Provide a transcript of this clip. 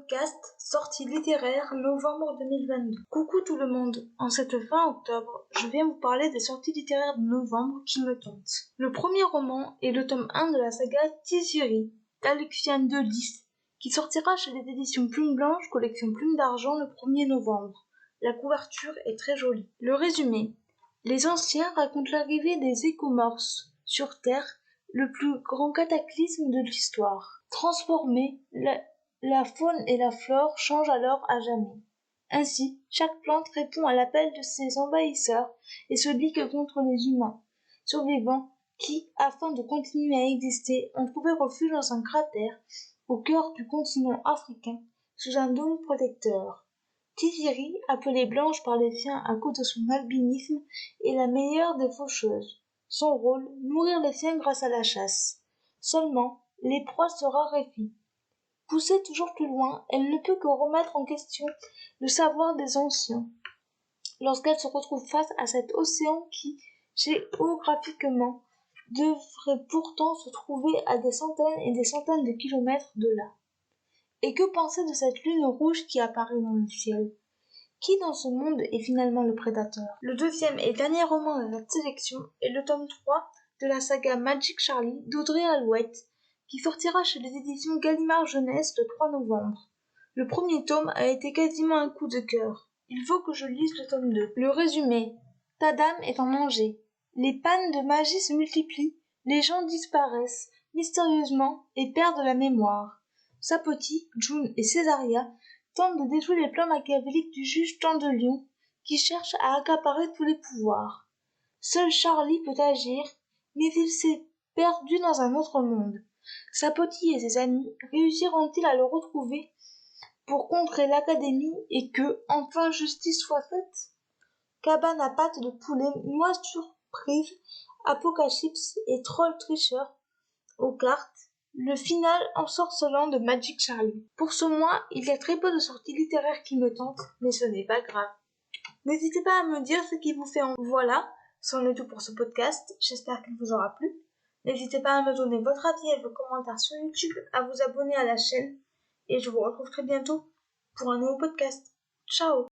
podcast Sortie littéraire novembre 2022. Coucou tout le monde, en cette fin octobre, je viens vous parler des sorties littéraires de novembre qui me tentent. Le premier roman est le tome 1 de la saga Tiziri d'Alexien Delis, qui sortira chez les éditions Plume Blanche, collection Plume d'Argent le 1er novembre. La couverture est très jolie. Le résumé. Les anciens racontent l'arrivée des écomorphes sur Terre, le plus grand cataclysme de l'histoire. Transformés, la faune et la flore changent alors à jamais. Ainsi, chaque plante répond à l'appel de ses envahisseurs et se ligue contre les humains, survivants qui, afin de continuer à exister, ont trouvé refuge dans un cratère au cœur du continent africain, sous un dôme protecteur. Tiziri, appelée Blanche par les siens à cause de son albinisme, est la meilleure des faucheuses. Son rôle, nourrir les siens grâce à la chasse. Seulement, les proies se raréfient. Poussée toujours plus loin, elle ne peut que remettre en question le savoir des anciens. Lorsqu'elle se retrouve face à cet océan qui, géographiquement, devrait pourtant se trouver à des centaines et des centaines de kilomètres de là. Et que penser de cette lune rouge qui apparaît dans le ciel? Qui dans ce monde est finalement le prédateur? Le deuxième et dernier roman de cette sélection est le tome 3 de la saga Magic Charlie d'Audrey Alouette, qui sortira chez les éditions Gallimard Jeunesse le 3 novembre. Le premier tome a été quasiment un coup de cœur. Il faut que je lise le tome 2. Le résumé. Ta dame est en danger. Les pannes de magie se multiplient, les gens disparaissent mystérieusement et perdent la mémoire. Sapoti, June et Césaria tentent de déjouer les plans machiavéliques du juge Tandelion, qui cherche à accaparer tous les pouvoirs. Seul Charlie peut agir, mais il s'est perdu dans un autre monde. Sapoti et ses amis réussiront-ils à le retrouver pour contrer l'académie et que, enfin, justice soit faite? Cabane à pâte de poulet, noix surprise, apocalypse et troll tricheur aux cartes. Le final ensorcelant de Magic Charlie. Pour ce mois, il y a très peu de sorties littéraires qui me tentent, mais ce n'est pas grave. N'hésitez pas à me dire ce qui vous fait envie. Voilà, c'en est tout pour ce podcast. J'espère qu'il vous aura plu. N'hésitez pas à me donner votre avis et vos commentaires sur YouTube, à vous abonner à la chaîne, et je vous retrouve très bientôt pour un nouveau podcast. Ciao!